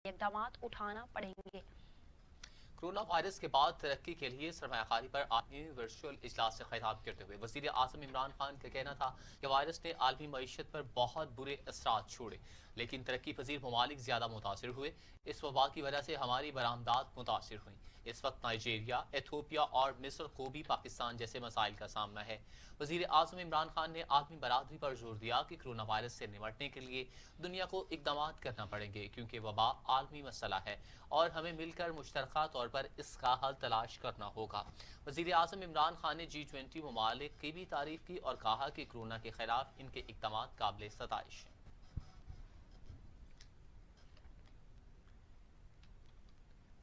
इक़दामात उठाना पड़ेंगे। Corona virus के बाद तरक्की के लिए सरमायाकारी पर आलमी वर्चुअल इजलास से खिताब करते हुए वज़ीर आज़म इमरान खान का कहना था कि वायरस ने आलमी मईशत पर बहुत बुरे असरात छोड़े, लेकिन तरक्की पजीर ममालिक ज्यादा मुतासिर हुए। इस वबा की वजह से हमारी बरामदात मुतासिर हुई। इस वक्त नाइजीरिया, एथोपिया और मिस्र को भी पाकिस्तान जैसे मसाइल का सामना है। वज़ीर आज़म इमरान खान ने आलमी बरादरी पर जोर दिया कि कोरोना वायरस से निपटने के लिए दुनिया को इक़दाम करना पड़ेंगे, क्योंकि वबा आलमी मसला है और हमें मिलकर मुश्तरका तौर पर इसका हल तलाश करना होगा। वज़ीर आज़म इमरान खान ने G20 ममालिक की भी तारीफ की और कहा कि कोरोना के खिलाफ इनके इक़दाम काबिल सताइश हैं।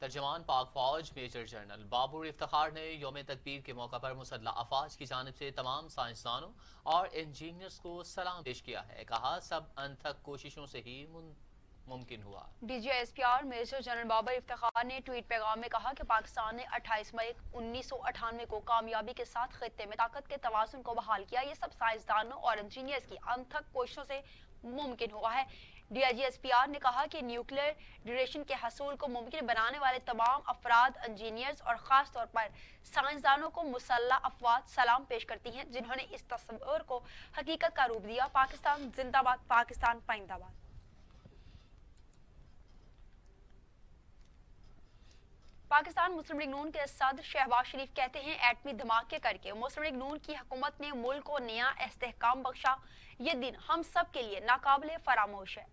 तर्जमान पाक फौज मेजर जनरल बाबर इफ्तिखार ने यौम तकबीर के मौका पर मुसल्लह अफवाज की जानिब से तमाम साइंसदानों और इंजीनियर्स को सलाम पेश किया है। कहा, सब अनथक कोशिशों से ही मुमकिन हुआ। DGSPR major general Babar Iftikhar ने ट्वीट पैगाम में कहा कि पाकिस्तान ने 28 मई 1998 को कामयाबी के साथ खित्ते में ताकत के तवाज़ुन को बहाल किया। ये सब साइंसदानों और इंजीनियर्स की अनथक कोशिशों से मुमकिन हुआ है। DGSPR ने कहा कि न्यूक्लियर ड्यूरेशन के हसूल को मुमकिन बनाने वाले तमाम अफराद, इंजीनियर्स और ख़ास तौर पर साइंसदानों को मुसल्लह अफवाज सलाम पेश करती हैं, जिन्होंने इस तस्वीर को हकीकत का रूप दिया। पाकिस्तान जिंदाबाद, पाकिस्तान पाइंदाबाद। पाकिस्तान मुस्लिम लीग नून के सदर शहबाज शरीफ कहते हैं, एटमी धमाके करके मुस्लिम लीग नून की हुकूमत ने मुल्क को नया इस्तेहकाम बख्शा। ये दिन हम सब के लिए नाकाबिले फरामोश है।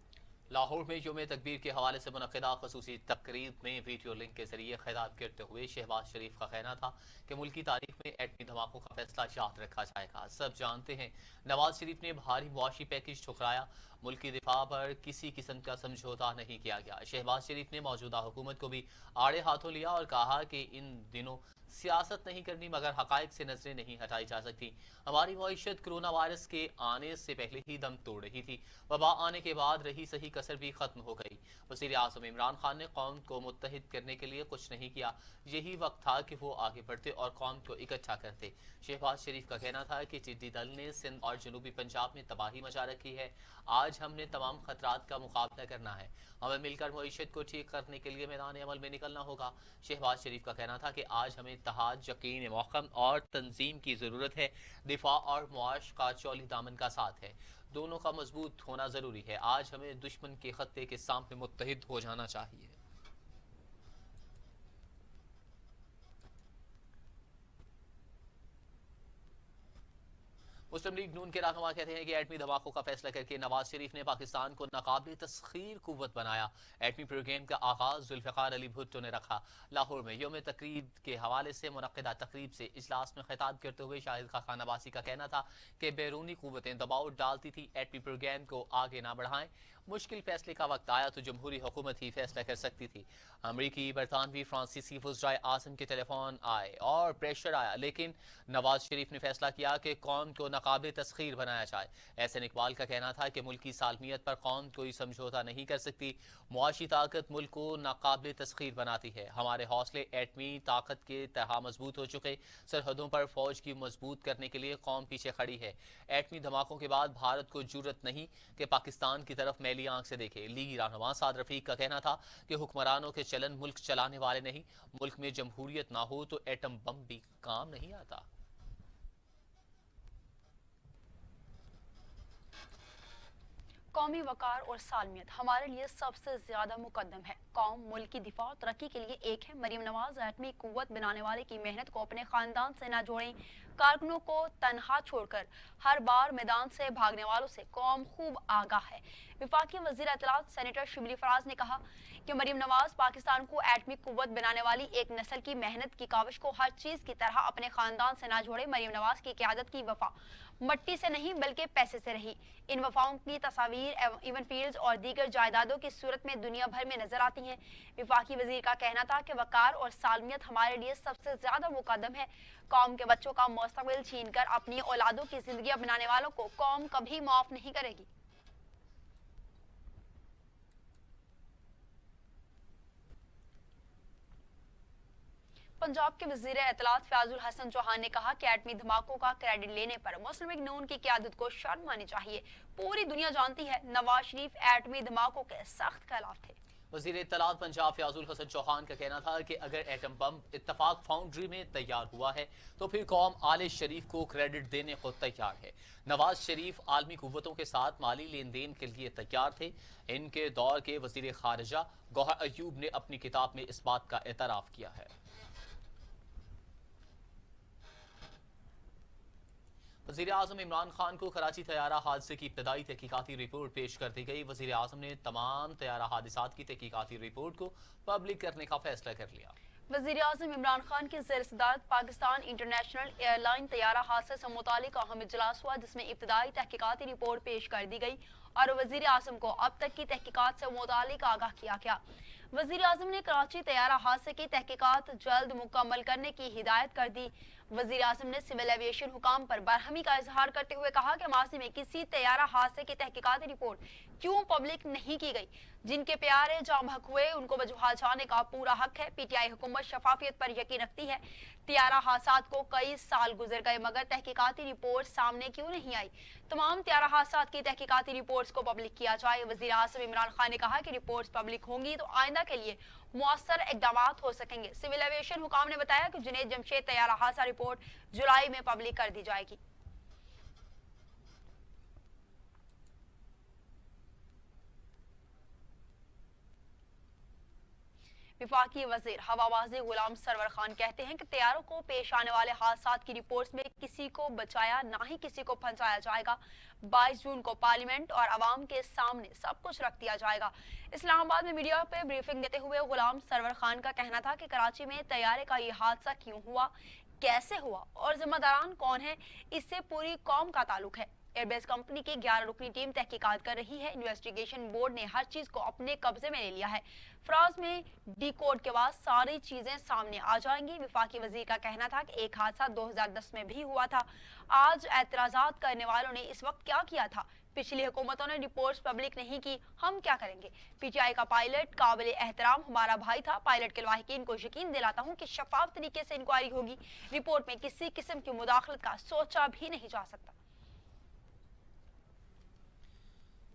लाहौर में यौम तकबीर के हवाले से मुनक़िदा ख़ुसूसी तकरीब में वीडियो लिंक के जरिए खिताब करते हुए शहबाज शरीफ का कहना था कि मुल्क की तारीख में एटमी धमाकों का फैसला याद रखा जाएगा। सब जानते हैं, नवाज शरीफ ने भारी मुआशी पैकेज ठुकराया, मुल्क की दिफा पर किसी किस्म का समझौता नहीं किया गया। शहबाज शरीफ ने मौजूदा हुकूमत को भी आड़े हाथों लिया और कहा कि इन दिनों सियासत नहीं करनी मगर हकायक से नजरें नहीं हटाई जा सकती। हमारी मईशत कोरोना वायरस के आने से पहले ही दम तोड़ रही थी, वबा आने के बाद रही सही कसर भी खत्म हो गई। वज़ीर आज़म इमरान खान ने कौम को मुत्तहिद करने के लिए कुछ नहीं किया, यही वक्त था कि वो आगे बढ़ते और कौम को इकट्ठा करते। शहबाज शरीफ का कहना था कि टिड्डी दल ने सिंध और जनूबी पंजाब में तबाही मचा रखी है। आज हमने तमाम खतरात का मुकाबला करना है, हमें मिलकर मईशत को ठीक करने के लिए मैदान अमल में निकलना होगा। शहबाज शरीफ का कहना था कि आज हमें इत्तेहाद, यकीन, मौक़म और तंजीम की ज़रूरत है। दिफा और मुआश का चौली दामन का साथ है, दोनों का मजबूत होना ज़रूरी है। आज हमें दुश्मन के खत्ते के सामने मुत्तहिद हो जाना चाहिए। मुस्लिम लीग नून के रहनुमा कहते हैं कि एटमी धमाकों का फैसला करके नवाज शरीफ ने पाकिस्तान को नाकाबिल तस्खीर कुव्वत बनाया। एटमी प्रोग्राम का आगाज जुल्फ़िकार अली भुट्टो ने रखा। लाहौर में यौम तकरीब के हवाले से मुनक़िदा तकरीब से इजलास में खिताब करते हुए शाहिद खान अब्बासी का कहना था कि बैरूनी कुव्वतें दबाव डालती थी, एटमी प्रोग्राम को आगे ना बढ़ाएं। मुश्किल फैसले का वक्त आया तो जमहूरी हुकूमत ही फैसला कर सकती थी। अमरीकी, बरतानवी, फ्रांसीसी वज़राए आज़म के टेलीफोन आए और प्रेशर आया, लेकिन नवाज शरीफ ने फैसला किया कि कौम को नाकाबिल तस्खीर बनाया जाए। एहसन इकबाल का कहना था कि मुल्क की सालमियत पर कौम कोई समझौता नहीं कर सकती। मुआशी ताकत मुल्क को नाकाबिल तस्खीर बनाती है। हमारे हौसले एटमी ताकत के तरह मजबूत हो चुके। सरहदों पर फौज की मजबूत करने के लिए कौम पीछे खड़ी है। एटमी धमाकों के बाद भारत को जुर्रत नहीं कि पाकिस्तान की तरफ मैली आंख से देखे। लीगी रहनुमा साद रफीक का कहना था कि हुक्मरानों के चलन मुल्क चलाने वाले नहीं, मुल्क में जमहूरियत ना हो तो एटम बम भी काम नहीं आता। कौमी वकार और सालमियत हमारे लिए सबसे ज्यादा मुकद्दम है। कौम मुल्क की दिफा और तरक्की के लिए एक है। मरीम नवाज एटमी कुव्वत बनाने वाले की मेहनत को अपने खानदान से न जोड़ें। कारकुनों को तनहा छोड़कर हर बार मैदान से भागने वालों से कौम खूब आगाह है। विफाकी वज़ीर इत्तलात सेनेटर शिबली फराज ने कहा कि मरीम नवाज पाकिस्तान को एटमी कुव्वत बनाने वाली एक नस्ल की मेहनत की काविश को हर चीज की तरह अपने खानदान से ना जोड़े। मरीम नवाज की क़यादत की वफा मट्टी से नहीं बल्कि पैसे से रही। इन वफाओं की तस्वीर इवन फील्ड्स और दीगर जायदादों की सूरत में दुनिया भर में नजर आती हैं। विफाकी वजीर का कहना था कि वकार और सालमियत हमारे लिए सबसे ज्यादा मुकद्दम है। कौम के बच्चों का मुस्तकबिल छीन कर अपनी औलादों की जिंदगी बनाने वालों को कौम कभी माफ नहीं करेगी। पंजाब के वज़ीर इत्तलात फ़याज़ुल हसन चौहान ने कहा कि एटमी धमाकों का क्रेडिट लेने पर मुस्लिम लीग नून की क़यादत को शर्म आनी चाहिए। पूरी दुनिया जानती है नवाज शरीफ एटमी धमाकों के सख्त खिलाफ थे। वज़ीर इत्तलात पंजाब फयाजुल हसन चौहान का कहना था कि अगर एटम बम इत्तफाक फाउंड्री में तैयार हुआ है तो फिर कौम आले शरीफ को क्रेडिट देने को तैयार है। नवाज शरीफ आलमी कुव्वतों के साथ माली लेन देन के लिए तैयार थे। इनके दौर के वज़ीर खारजा गौहर अयूब ने अपनी किताब में इस बात का एतराफ़ किया है। वज़ीर आज़म इमरान खान को कराची तैयारा हादसे की इब्तदाई तहकीकाती रिपोर्ट पेश कर दी गई। वज़ीर आज़म ने तमाम तैयारा हादसात की तहकीकाती रिपोर्ट को पब्लिक करने का फैसला कर लिया। वज़ीर आज़म इमरान खान की ज़ेर सदारत पाकिस्तान इंटरनेशनल एयरलाइन तैयारा हादसे से मुतालिक अहम इजलास हुआ, जिसमें इब्तदाई तहकीकाती रिपोर्ट पेश कर दी गई और वज़ीर आज़म को अब तक की तहकीकात से मुतालिक आगाह किया गया। वज़ीर आज़म ने कराची तैयारा हादसे की तहकीकात जल्द मुकम्मल करने की हिदायत कर दी। वज़ीर आज़म ने सिविल एविएशन हुकाम पर बरहमी का इजहार करते हुए कहा कि माजी में किसी तैयारा हादसे की तहकीकाती रिपोर्ट क्यों पब्लिक नहीं की गई। जिनके प्यारे जाम हक हुए उनको वजूहा जाने का पूरा हक है। पीटीआई हुकूमत शफाफियत पर यकीन रखती है। तैयारा हादसात को कई साल गुजर गए मगर तहकीकाती रिपोर्ट सामने क्यों नहीं आई। तमाम तैयारा हादसात की तहकीकाती रिपोर्ट्स को पब्लिक किया जाए। वज़ीर आज़म इमरान खान ने कहा कि रिपोर्ट्स पब्लिक होंगी तो आइंदा के लिए मुअस्सर इक़दामात हो सकेंगे। सिविल एविएशन हुकाम ने बताया कि जुनैद जमशेद तैयारा हादसा रिपोर्ट जुलाई में पब्लिक कर दी जाएगी। विफाकी वजीर हवाबाजी गुलाम सरवर खान कहते हैं कि तैयारों को पेश आने वाले हादसात की रिपोर्ट्स में किसी को बचाया ना ही किसी को फंसाया जाएगा। 22 जून को पार्लियामेंट और अवाम के सामने सब कुछ रख दिया जाएगा। इस्लामाबाद में मीडिया पे ब्रीफिंग देते हुए गुलाम सरवर खान का कहना था कि कराची में तैयारे का ये हादसा क्यों हुआ, कैसे हुआ और जिम्मेदारान कौन है, इससे पूरी कौम का ताल्लुक है। एयरबेस कंपनी की 11 रुकनी टीम तहकीकात कर रही है। इन्वेस्टिगेशन बोर्ड ने हर चीज को अपने कब्जे में ले लिया है। फ्रांस में डी कोड के बाद सारी चीजें सामने आ जाएंगी। विफाकी वजीर का कहना था कि एक हादसा 2010 में भी हुआ था। आज एतराजात करने वालों ने इस वक्त क्या किया था, पिछली हुकूमतों ने रिपोर्ट्स पब्लिक नहीं की, हम क्या करेंगे। पीटीआई का पायलट काबिल एहतराम हमारा भाई था। पायलट के लवाहिकीन को यकीन दिलाता हूँ कि शफाफ तरीके से इंक्वायरी होगी। रिपोर्ट में किसी किस्म की मुदाखलत का सोचा भी नहीं जा सकता।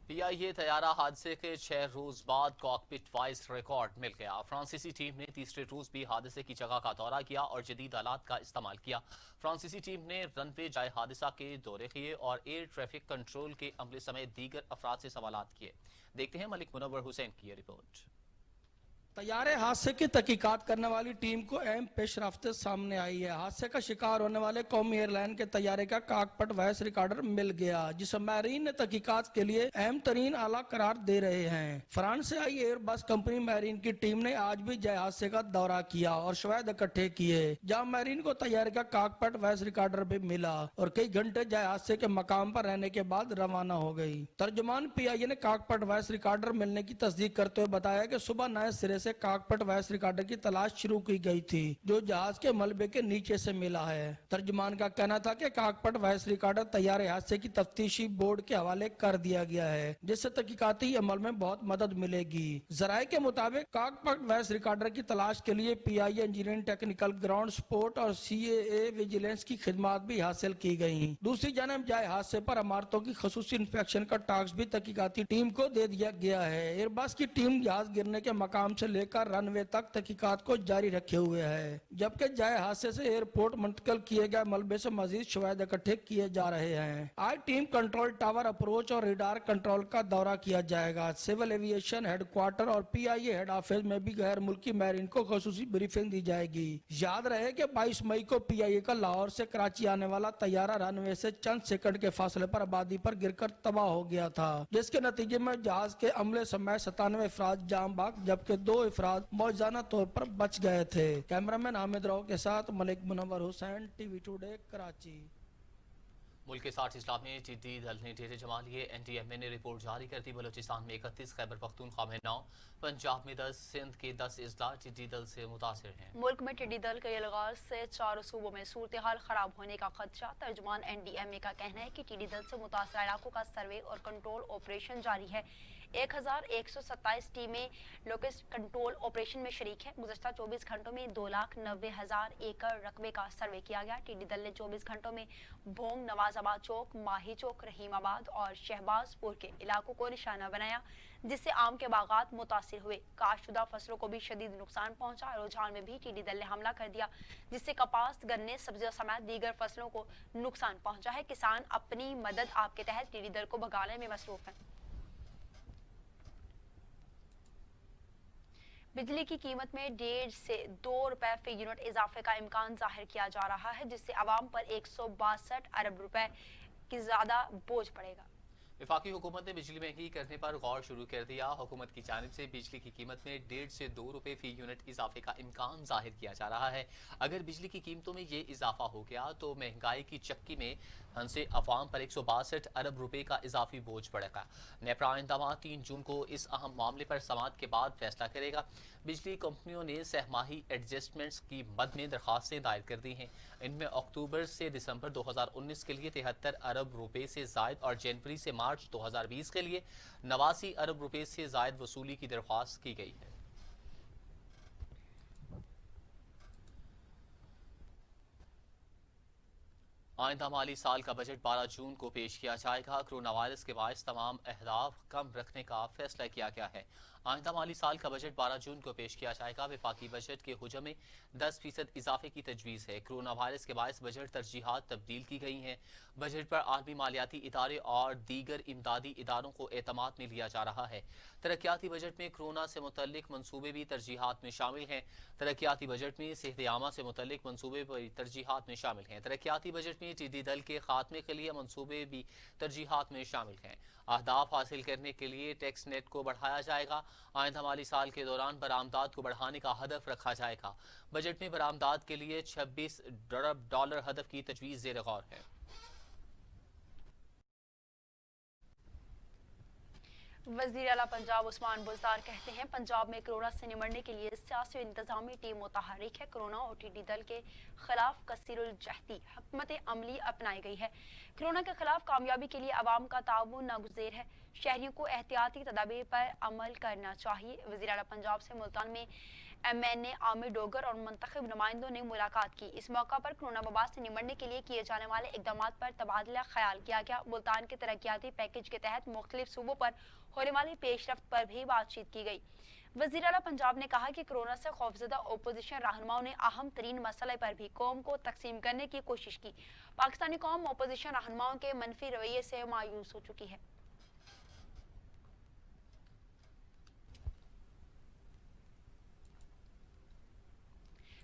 पीआईए तैयारा हादसे के 6 रोज बाद कॉकपिट वॉइस रिकॉर्ड मिल गया। फ्रांसीसी टीम ने तीसरे रोज भी हादसे की जगह का दौरा किया और जदीद आलात का इस्तेमाल किया। फ्रांसीसी टीम ने रनवे जाए हादसा के दौरे किए और एयर ट्रैफिक कंट्रोल के अमले समेत दीगर अफराद से सवालात किए। देखते हैं मलिक मुनव्वर हुसैन की ये रिपोर्ट। तैयारे हादसे की तहकीकात करने वाली टीम को अहम पेशरफ्त सामने आई है। हादसे का शिकार होने वाले कौमी एयरलाइन के तैयारे का काकपट वॉइस रिकॉर्डर मिल गया, जिसे मैरीन ने तहकीकात के लिए अहम तरीन आला करार दे रहे हैं। फ्रांस से आई एयरबस कंपनी मैरीन की टीम ने आज भी जाए हादसे का दौरा किया और शवाहिद इकट्ठे किए, जहां मैरीन को तैयारे का काकपट वॉइस रिकॉर्डर भी मिला और कई घंटे जाए हादसे के मकाम पर रहने के बाद रवाना हो गई। तर्जुमान पीआईए ने काकपट वॉइस रिकॉर्डर मिलने की तस्दीक करते हुए बताया कि सुबह नए सिरे से काकपट वॉइस रिकॉर्डर की तलाश शुरू की गई थी, जो जहाज के मलबे के नीचे से मिला है। तर्जुमान का कहना था कि काकपट वॉइस रिकॉर्डर तैयारे हादसे की तफ्तीशी बोर्ड के हवाले कर दिया गया है, जिससे तहकीकाती अमल में बहुत मदद मिलेगी। जराये के मुताबिक काकपट वॉइस रिकॉर्डर की तलाश के लिए PIA engineering technical ground support और सीएए विजिलेंस की खिदमात भी हासिल की गयी। दूसरी जानब जाए हादसे पर इमारतों की खसूसी इंस्पेक्शन का टास्क भी तहकीकाती टीम को दे दिया गया है। एयरबस की टीम जहाज गिरने के मकाम से लेकर रनवे तक तहकीकात को जारी रखे हुए है, जबकि जाए हादसे से एयरपोर्ट मुंतकिल किए गए मलबे से मजीद शवाहिद इकट्ठे किए जा रहे हैं। आज टीम कंट्रोल टावर अप्रोच और रडार कंट्रोल का दौरा किया जाएगा। सिविल एविएशन हेडक्वार्टर और पीआईए हेड ऑफिस में भी गैर मुल्की मैरीन को खसूसी ब्रीफिंग दी जाएगी। याद रहे कि 22 मई को पीआईए का लाहौर से कराची आने वाला तैयारा रनवे से चंद सेकंड के फासले पर आबादी पर गिरकर तबाह हो गया था, जिसके नतीजे में जहाज के अमले समेत 97 अफराद जाम बाग, जबकि 2 अफराद मौजाना तौर पर बच गए थे। कैमरामैन हामिद राव के साथ मलिक मुनव्वर हुसैन, टीवी टुडे, कराची। मुल्क के 60 इस्लाम में टिड्डी दल ने डेरे जमा लिए। एनडीएमए ने रिपोर्ट जारी कर दी। बलोचिस्तान में 31, खैबर पख्तूनख्वा में 9, पंजाब में 10, सिंध के 10 अजला टिड्डी दल से मुतासिर हैं। मुल्क में टिड्डी दल के इलाका से 4 सूबों में सूरत हाल खराब होने का खदशा। तर्जुमान एनडीएमए का कहना है कि टिड्डी दल से मुतासर इलाकों का सर्वे और कंट्रोल ऑपरेशन जारी है। 1127 टीमें लोकेस्ट कंट्रोल ऑपरेशन में शरीक है। गुज़श्ता 24 घंटों में 2,90,000 एकड़ रकबे का सर्वे किया गया। टिड्डी दल ने 24 घंटों में भोंग, नवाजाबाद चौक, माही चौक, रहीमाबाद और शहबाजपुर के इलाकों को निशाना बनाया, जिससे आम के बागात मुतासिर हुए। काश्तशुदा फसलों को भी शदीद नुकसान पहुंचा। रुझान में भी टिड्डी दल ने हमला कर दिया, जिससे कपास, गन्ने, सब्जियों समेत दीगर फसलों को नुकसान पहुंचा है। किसान अपनी मदद आप के तहत टिड्डी दल को भगाने में मसरूफ हैं। बिजली की कीमत में 1.5 से 2 रुपए फी यूनिट इजाफे का इम्कान जाहिर किया जा रहा है, जिससे आवाम पर 162 अरब रुपए की ज्यादा बोझ पड़ेगा। वफाकी हुकूमत ने बिजली महंगी करने पर गौर शुरू कर दिया। हुकूमत की जानिब से बिजली की कीमत में 1.5 से 2 रुपए फी यूनिट इजाफे का इम्कान जाहिर किया जा रहा है। अगर बिजली की कीमतों में ये इजाफा हो गया तो महंगाई की चक्की में फंसे अवाम पर 162 अरब रुपए का इजाफी बोझ पड़ेगा। नेपरा इंतजाम 3 जून को इस अहम मामले पर समाअत के बाद फैसला करेगा। बिजली कंपनियों ने सहमाही एडजस्टमेंट्स की मद में दरखास्तें दायर कर दी हैं। इनमें अक्टूबर से दिसंबर 2019 के लिए 73 अरब रुपए से जायद और जनवरी से मार्च 2020 के लिए 89 अरब रुपए से जायद वसूली की दरख्वास्त की गई है। आइंदा माली साल का बजट 12 जून को पेश किया जाएगा। कोरोना वायरस के बायस तमाम अहदाफ कम रखने का फैसला किया गया है। आइंदा माली साल का बजट 12 जून को पेश किया जाएगा। वफाकी बजट के हुजम में 10% इजाफे की तजवीज़ है। कोरोना वायरस के बायस बजट तरजीहात तब्दील की गई हैं। बजट पर आलमी मालियाती इदारे और दीगर इमदादी इदारों को एतमाद में लिया जा रहा है। तरक्याती बजट में कोरोना से मुतल्लिक मनसूबे भी तरजीहात में शामिल हैं। तरक्याती बजट में सेहत आमा से मुतल्लिक मनसूबे भी तरजीहात में शामिल हैं। तरक्याती बजट में टिड्डी दल के खात्मे के लिए मनसूबे भी तरजीहात में शामिल हैं। अहदाफ हासिल करने के लिए टैक्स नेट को बढ़ाया जाएगा। आइंदा माली साल के दौरान बरामदात को बढ़ाने का हदफ रखा जाएगा। बजट में बरामदात के लिए 26 अरब डॉलर हदफ की तजवीज़ ज़ेर गौर है। वज़ीर आला पंजाब उस्मान बुज़दार कहते हैं, पंजाब में कोरोना से निमटने के लिए सियासी और इंतजामी टीम मुतहर्रिक है। कोरोना और टिड्डी दल के खिलाफ कसीरुल जहदी हिकमत अमली अपनाई गई है। कोरोना के खिलाफ कामयाबी के लिए अवाम का ताउन नागुज़ेर है। शहरियों को एहतियाती तदाबीर पर अमल करना चाहिए। वज़ीर आला पंजाब से मुल्तान में MNA आमिर डोगर और मुंतखब नुमाइंदों ने मुलाकात की। इस मौका पर कोरोना वबा से निमटने के लिए किए जाने वाले इकदाम पर तबादला ख्याल किया गया। मुल्तान के तरक्याती पैकेज के तहत मुख्तलिफ सूबों पर होने वाली पेशरफ्त पर भी बातचीत की गई। वज़ीर आला पंजाब ने कहा कि कोरोना से खौफजदा अपोजिशन रहनुमाओं ने अहम तरीन मसले पर भी कौम को तकसीम करने की कोशिश की। पाकिस्तानी कौम अपोजिशन रहनुमाओं के मनफी रवैये से मायूस हो चुकी है।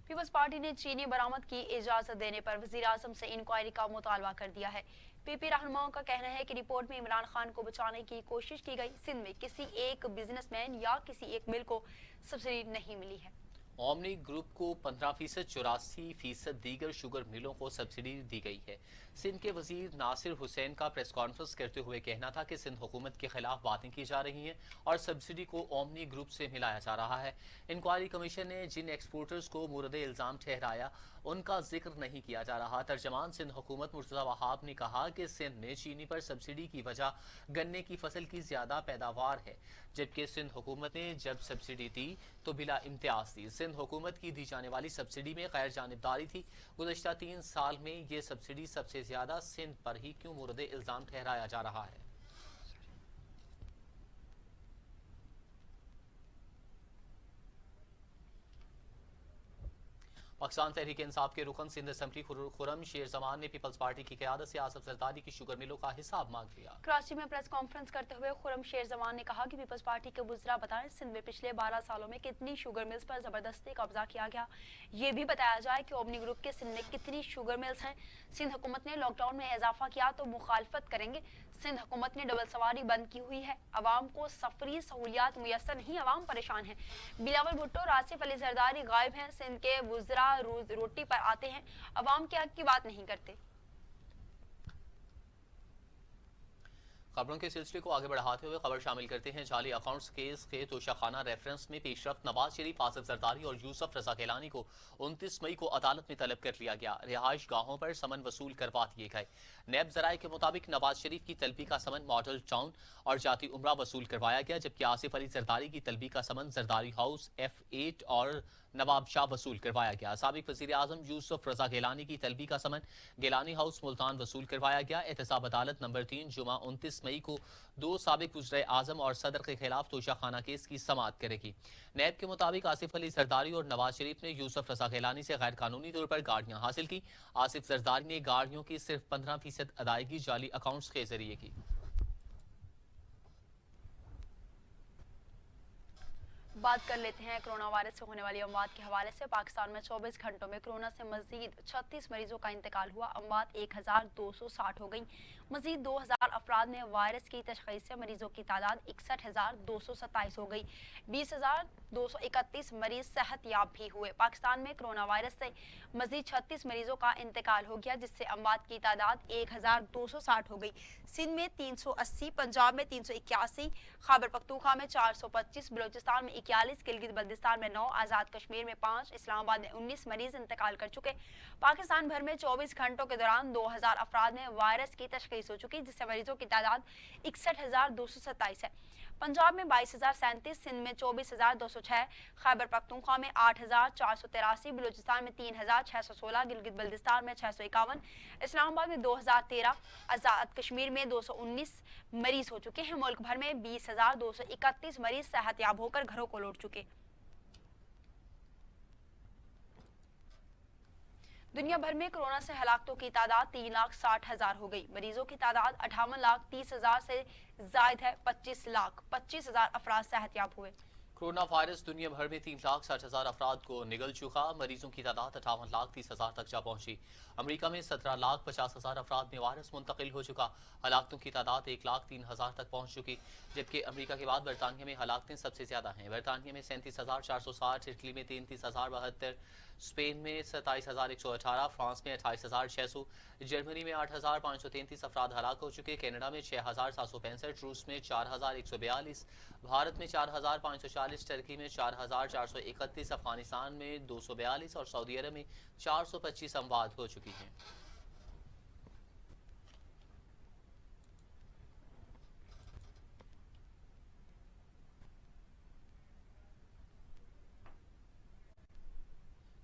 पीपल्स पार्टी ने चीनी बरामद की इजाजत देने पर वज़ीर आज़म से इंक्वायरी का मुतालबा कर दिया है। पीपी रहनुमाओं का कहना है कि रिपोर्ट में इमरान खान को बचाने की कोशिश की गई। सिंध में किसी एक बिजनेसमैन या किसी एक मिल को सब्सिडी नहीं मिली है। ओमनी ग्रुप को 15%, 84% दीगर शुगर मिलों को सब्सिडी दी गई है। सिंध के वजीर नासिर हुसैन का प्रेस कॉन्फ्रेंस करते हुए कहना था कि सिंध हुकूमत के खिलाफ बातें की जा रही हैं और सब्सिडी को ओमनी ग्रुप से मिलाया जा रहा है। इंक्वायरी कमीशन ने जिन एक्सपोर्टर्स को मुर्द इल्ज़ाम ठहराया उनका जिक्र नहीं किया जा रहा। तर्जमान सिंध हुकूमत मुर्तज़ा वहाब ने कहा कि सिंध में चीनी पर सब्सिडी की वजह गन्ने की फसल की ज्यादा पैदावार है, जबकि सिंध हुकूमत ने जब सब्सिडी दी तो बिला इम्तियाज दी। सिंध हुकूमत की दी जाने वाली सब्सिडी में गैर जानिबदारी थी। गुज़श्ता 3 साल में ये सब्सिडी सबसे ज्यादा सिंध पर ही क्यों मुर्द इल्ज़ाम ठहराया जा रहा है। पाकिस्तान तहरीक इंसाफ के रुकन सिंध असम्बली खुरम शेर जमान ने पीपल्स पार्टी की क़यादत से आसफ जरदारी की शुगर मिलों का हिसाब मांग लिया। कराची में प्रेस कॉन्फ्रेंस करते हुए खुरम शेर जमान ने कहा कि पीपल्स पार्टी के बुज़रा बताएं सिंध में पिछले 12 सालों में कितनी शुगर मिल्स पर जबरदस्ती कब्जा किया गया। ये भी बताया जाए कि ओमनी ग्रुप के सिंध में कितनी शुगर मिल्स हैं। सिंध हुकूमत ने लॉकडाउन में इजाफा किया तो मुखालफत करेंगे। सिंध हुकूमत ने डबल सवारी बंद की हुई है। अवाम को सफरी सहूलियात मुयसर नहीं, अवाम परेशान है। बिलावल भुट्टो, रासिफ अली जरदारी गायब हैं। सिंध के बुज़रा रोज रोटी पर आते हैं, अवाम के हक की बात नहीं करते। खबरों के सिलसिले को आगे बढ़ाते हुए खबर शामिल करते हैं। जाली अकाउंट्स केस के तोशाखाना रेफरेंस में पेशरफ्त नवाज शरीफ, आसिफ जरदारी और यूसुफ रजा गिलानी को 29 मई को अदालत में तलब कर लिया गया। रिहाइश गाहों पर समन वसूल करवा दिए गए। नैब जराये के मुताबिक नवाज शरीफ की तलबी का समन मॉडल टाउन और जाती उमरा वसूल करवाया गया, जबकि आसिफ अली जरदारी की तलबी का समन जरदारी हाउस F8 और नवाब शाह वसूल करवाया गया। साबिक वजीर आजम यूसुफ रजा गिलानी की तलबी का समन गिलानी हाउस मुल्तान वसूल करवाया गया। एहतसाब अदालत नंबर 3 जुमा 29 मई को 2 साबिक वज़ीर आजम और सदर के खिलाफ तोशाखाना केस की समाअत करेगी। नैब के मुताबिक आसिफ अली जरदारी और नवाज शरीफ ने यूसुफ रजा गिलानी से गैर कानूनी तौर पर गाड़ियां हासिल की। आसिफ जरदारी ने गाड़ियों की सिर्फ 15% अदायगी जाली अकाउंट्स के जरिए की। बात कर लेते हैं कोरोना वायरस से होने वाली अमवात के हवाले से। पाकिस्तान में 24 घंटों में कोरोना से मजीद 36 मरीजों का इंतकाल हुआ। अमवात 1260 हो गई। मजीद 2000 अफराद में वायरस की तशखीस से मरीजों की तादाद 61,227 हो गई। 20,231 मरीज सेहत याब भी हुए। पाकिस्तान में कोरोना वायरस से मजीद 36 मरीजों का इंतकाल हो गया, जिससे अमवात की तादाद 1260 हो गई। सिंध में 380, पंजाब में 381, खैबर पख्तूनख्वा में 425, बलूचिस्तान में 41, गिलगित बल्तिस्तान में 9, आज़ाद कश्मीर में 5, इस्लामाबाद में 19 मरीज इंतकाल कर चुके। पाकिस्तान भर में 24 घंटों के दौरान 2000 अफराद में वायरस की तशखीस हो चुकी, जिससे मरीजों की तादाद 61,227 है। पंजाब में 22,037, सिंध में 24,206, खैबर पख्तूनख्वा में 8,483, बलूचिस्तान में 3,616, गिलगित बल्तिस्तान में 651, इस्लामाबाद में 2,013, आज़ाद कश्मीर में 219 मरीज हो चुके हैं। मुल्क भर में 20,231 मरीज सेहतयाब होकर घरों को लौट चुके। दुनिया भर में कोरोना से हलाकतों की तादाद 3,60,000 हो गई। मरीजों की तादाद 58,30,000 से जायद है। 25,25,000 अफराद सेहतयाब हुए। कोरोना वायरस दुनिया भर में 3,60,000 अफराद को निगल चुका। मरीजों की तादाद 58,30,000 तक जा पहुंची। अमेरिका में 17,50,000 अफराद में वायरस मुंतकिल हो चुका। हलाकतों की तादाद 1,03,000 तक पहुंच चुकी, जबकि अमेरिका के बाद बरतानिया में हलाकतें सबसे ज्यादा हैं। बरतानिया में 37,460, इटली में 33,072, स्पेन में 27,118, फ्रांस में 28,600, जर्मनी में 8,533 अफराद हलाक हो चुके। कनाडा में 6,765, रूस में 4,142, भारत में 4,540, टर्की में 4,431, अफगानिस्तान में 242 और सऊदी अरब में 425 अमवात हो चुकी हैं।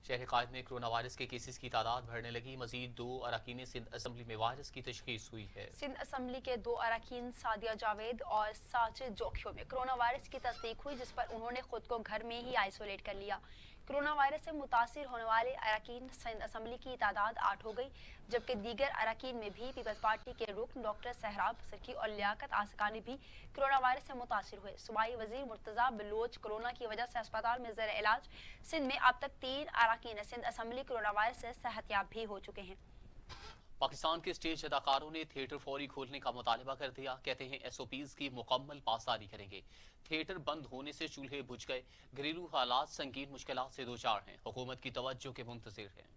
शहर कायद में कोरोना वायरस के केसेस की तादाद बढ़ने लगी। मजीद 2 अरकान सिंध असम्बली में वायरस की तशखीस हुई है। सिंध असम्बली के 2 अरकान सादिया जावेद और साजिद जोखियों में कोरोना वायरस की तस्दीक हुई, जिस पर उन्होंने खुद को घर में ही आइसोलेट कर लिया। कोरोना वायरस से मुतासिर होने वाले अरकान सिंध असम्बली की तादाद 8 हो गई, जबकि दीगर अरकान में भी पीपल्स पार्टी के रुकन डॉक्टर सहराब सिरकी और लियाकत आसकानी भी कोरोना वायरस से मुतासिर हुए। सूबाई वजीर मुर्तजा बलोच कोरोना की वजह से अस्पताल में ज़ेर इलाज। सिंध में अब तक 3 अरकान सिंध असम्बली कोरोना वायरस से सेहतयाब भी हो चुके हैं। पाकिस्तान के स्टेज अदाकारों ने थिएटर फौरी खोलने का मुतालबा कर दिया। कहते हैं SOPs की मुकम्मल पासदारी करेंगे। थिएटर बंद होने से चूल्हे बुझ गए। घरेलू हालात संगीन मुश्किलात से दो चार हैं। हुकूमत की तवज्जो के मुंतज़िर हैं।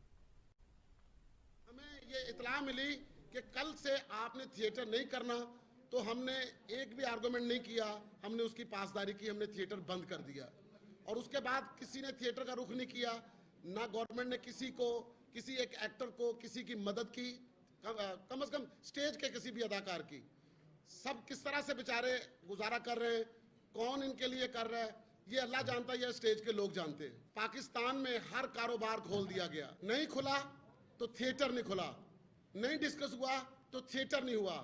हमें ये इत्तला मिली कि कल से आपने थिएटर नहीं करना, तो हमने एक भी आर्गूमेंट नहीं किया, हमने उसकी पासदारी की, हमने थिएटर बंद कर दिया। और उसके बाद किसी ने थिएटर का रुख नहीं किया, ना गवर्नमेंट ने किसी को, किसी एक एक्टर को किसी की मदद की, कम से कम स्टेज के किसी भी अदाकार की। सब किस तरह से बेचारे गुजारा कर रहे हैं, कौन इनके लिए कर रहा है, ये अल्लाह जानता है, ये स्टेज के लोग जानते हैं। पाकिस्तान में हर कारोबार खोल दिया गया। नहीं खुला तो थिएटर नहीं खुला, नहीं डिस्कस हुआ तो थिएटर नहीं हुआ।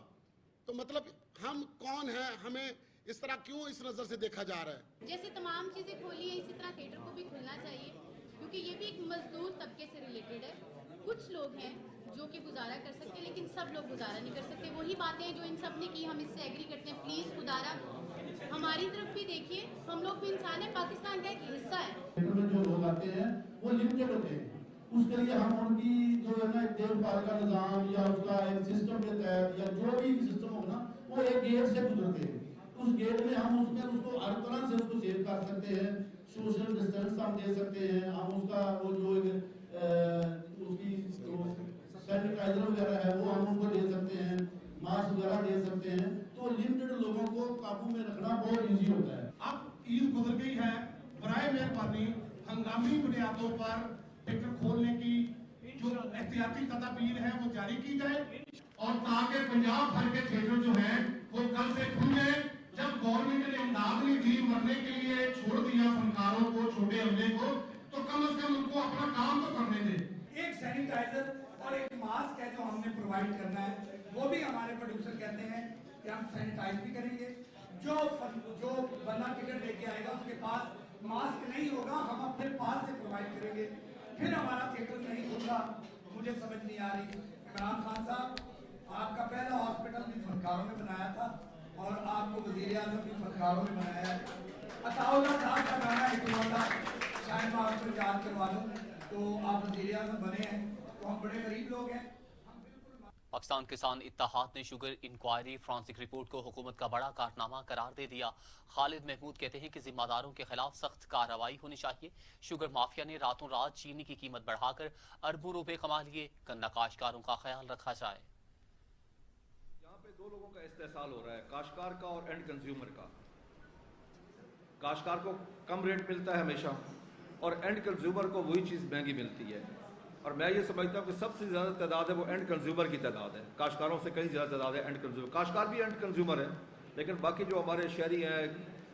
तो मतलब हम कौन हैं, हमें इस तरह क्यों इस नज़र से देखा जा रहा है? जैसे तमाम चीज़ें खोली है, इसी तरह थिएटर को भी खुलना चाहिए, क्योंकि ये भी एक मजदूर तबके से रिलेटेड है। कुछ लोग हैं जो कि गुजारा कर सकते हैं, लेकिन सब लोग गुजारा नहीं कर सकते। वही बातें हैं जो इन सब ने की, हम इससे एग्री करते हैं। प्लीज़ खुदारा हमारी तरफ भी देखिए, हम लोग भी इंसान है, पाकिस्तान का एक हिस्सा है। जो लोग आते हैं वो लिमिटेड होते हैं, उसके लिए हम उनकी जो है ना देखभाल का निज़ाम या उसका एक सिस्टम के तहत या जो भी सिस्टम हो ना, वो एक गेट से गुजरते हैं। उस गेट में हम उसको हर तरह से उसको सेव कर सकते हैं, सोशल डिस्टेंस हम दे सकते हैं, हम उसका वो जो उसकी सैनिटाइजर वगैरह है वो हम उनको दे सकते हैं, मास्क वगैरह दे सकते हैं। तो تو لمیٹڈ لوگوں کو قابو میں رکھنا بہت ایزی ہوتا ہے. اب عید گزر گئی ہے, برائے مہربانی ہنگامی بنیادوں پر تھیٹر کھولنے کی جو احتیاطی تدابیر ہیں وہ جاری کی جائے, اور تاکہ پنجاب بھر کے تھیٹر جو ہیں وہ کل سے کھل جائیں. جب گورنمنٹ نے امداد نہیں دی, مرنے کے لیے چھوڑ دیا فنکاروں کو, چھوٹے عملے کو, تو کم از کم ان کو اپنا کام تو کرنے دیں. ایک سینیٹائزر اور ایک ماسک ہے جو ہم نے پرووائڈ کرنا ہے, وہ بھی ہمارے پروڈیوسر کہتے ہیں کہ ہم سینیٹائز بھی کریں گے. جو بندہ ٹکٹ لے کے آئے گا اس کے پاس ماسک نہیں ہوگا, ہم اپنے پاس سے پرووائڈ کریں گے. پھر ہمارا تھیٹر نہیں کھلتا. مجھے سمجھ نہیں آ رہی, عمران خان صاحب آپ کا پہلا ہاسپٹل بھی فنکاروں نے بنایا تھا اور آپ کو وزیر اعظم بھی فنکاروں نے بنایا ہے. عطاء اللہ صاحب کا گانا اکلوتا, شاید میں آپ کو یاد کروا دوں, تو آپ وزیر اعظم بنے ہیں تو ہم بڑے غریب لوگ ہیں. پاکستان کسان اتحاد نے شوگر انکوائری فرانسک رپورٹ کو حکومت کا بڑا کارنامہ قرار دے دیا. خالد محمود کہتے ہیں کہ ذمہ داروں کے خلاف سخت کارروائی ہونی چاہیے. شوگر مافیا نے راتوں رات چینی کی قیمت بڑھا کر اربوں روپے کما لیے. گنا کاشتکاروں کا خیال رکھا جائے. یہاں پہ دو لوگوں کا استحصال ہو رہا ہے, کاشتکار کا اور اینڈ کنزیومر کا. کاشتکار کو کم ریٹ ملتا ہے ہمیشہ, اور اینڈ کنزیومر کو وہی چیز مہنگی ملتی ہے. اور میں یہ سمجھتا ہوں کہ سب سے زیادہ تعداد ہے وہ اینڈ کنزیومر کی تعداد ہے. کاشتکاروں سے کہیں زیادہ تعداد ہے اینڈ کنزیومر. کاشتکار بھی اینڈ کنزیومر ہے, لیکن باقی جو ہمارے شہری ہیں,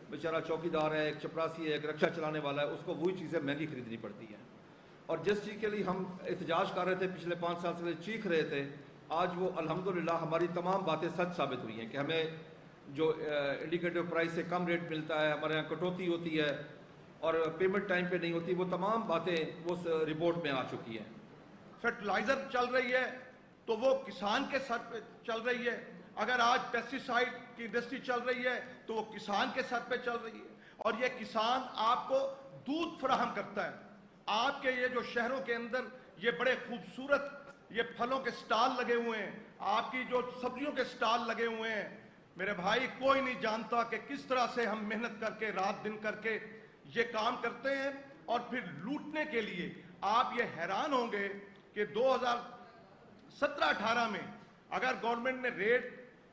بیچارہ چوکی دار ہے, ایک چپراسی ہے, ایک رکشہ چلانے والا ہے, اس کو وہی چیزیں مہنگی خریدنی پڑتی ہیں. اور جس چیز کے لیے ہم احتجاج کر رہے تھے پچھلے 5 سال سے چیخ رہے تھے, آج وہ الحمدللہ ہماری تمام باتیں سچ ثابت ہوئی ہیں کہ ہمیں جو انڈیکیٹو پرائس سے کم ریٹ ملتا ہے, ہمارے یہاں کٹوتی ہوتی ہے اور پیمنٹ ٹائم پہ نہیں ہوتی. وہ تمام باتیں اس رپورٹ میں آ چکی ہیں. فرٹیلائزر چل رہی ہے تو وہ کسان کے سر پہ چل رہی ہے. اگر آج پیسٹیسائڈ کی انڈسٹری چل رہی ہے تو وہ کسان کے سر پہ چل رہی ہے. اور یہ کسان آپ کو دودھ فراہم کرتا ہے. آپ کے یہ جو شہروں کے اندر یہ بڑے خوبصورت یہ پھلوں کے سٹال لگے ہوئے ہیں, آپ کی جو سبزیوں کے سٹال لگے ہوئے ہیں, میرے بھائی کوئی نہیں جانتا کہ کس طرح سے ہم محنت کر کے رات دن کر کے یہ کام کرتے ہیں. اور پھر لوٹنے کے لیے آپ یہ حیران ہوں گے کہ 2017-18 میں اگر گورنمنٹ نے ریٹ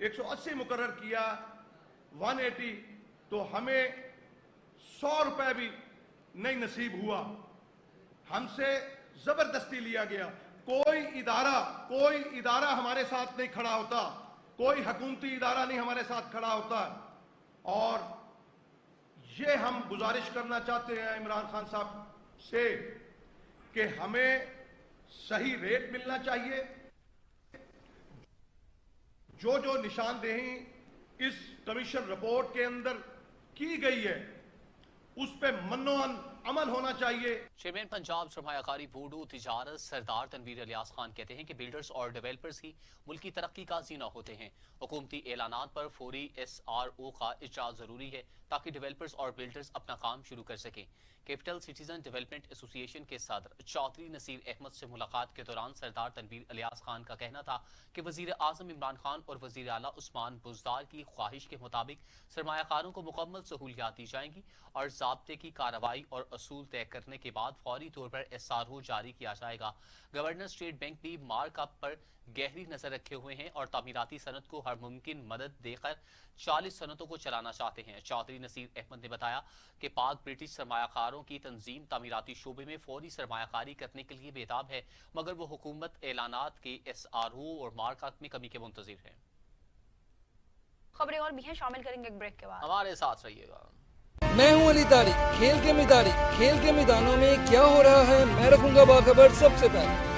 180 مقرر کیا 180, تو ہمیں 100 روپے بھی نہیں نصیب ہوا. ہم سے زبردستی لیا گیا. کوئی ادارہ ہمارے ساتھ نہیں کھڑا ہوتا, کوئی حکومتی ادارہ نہیں ہمارے ساتھ کھڑا ہوتا. اور یہ ہم گزارش کرنا چاہتے ہیں عمران خان صاحب سے کہ ہمیں صحیح ریٹ ملنا چاہیے. جو نشاندہی اس کمیشن رپورٹ کے اندر کی گئی ہے اس پہ منوان عمل ہونا چاہیے. چیئرمین پنجاب سرمایہ کاری بورڈ و تجارت سردار تنویر الیاس خان کہتے ہیں کہ بلڈرز اور ڈیولپرز ہی ملکی ترقی کا زینہ ہوتے ہیں. حکومتی اعلانات پر فوری SRO کا اجرا ضروری ہے تاکہ ڈیولپرز اور بلڈرز اپنا کام شروع کر سکیں. کیپٹل سٹیزن ڈیولپمنٹ ایسوسی ایشن کے صدر چودھری نصیر احمد سے ملاقات کے دوران سردار تنویر الیاس خان کا کہنا تھا کہ وزیر اعظم عمران خان اور وزیر اعلیٰ عثمان بزدار کی خواہش کے مطابق سرمایہ کاروں کو مکمل سہولیات دی جائیں گی اور ضابطے کی کارروائی اور اصول طے کرنے کے بعد فوری طور پر SRO جاری کیا جائے گا. گورنر اسٹیٹ بینک بھی مارک اپ پر گہری نظر رکھے ہوئے ہیں اور تعمیراتی صنعت کو ہر ممکن مدد دے کر 40 صنعتوں کو چلانا چاہتے ہیں. چودھری نصیر احمد نے بتایا کہ پاک برٹش سرمایہ کاروں کی تنظیم تعمیراتی شعبے میں فوری سرمایہ کاری کرنے کے لیے بےتاب ہے, مگر وہ حکومت اعلانات کے SRO اور مارک اپ میں کمی کے منتظر ہیں. خبریں اور بھی ہیں, شامل کریں گے ایک بریک کے بعد. ہمارے ساتھ رہیے گا. میں ہوں علی طارق. کھیل کے میدانوں میں کیا ہو رہا ہے میں رکھوں گا باخبر سب سے پہلے.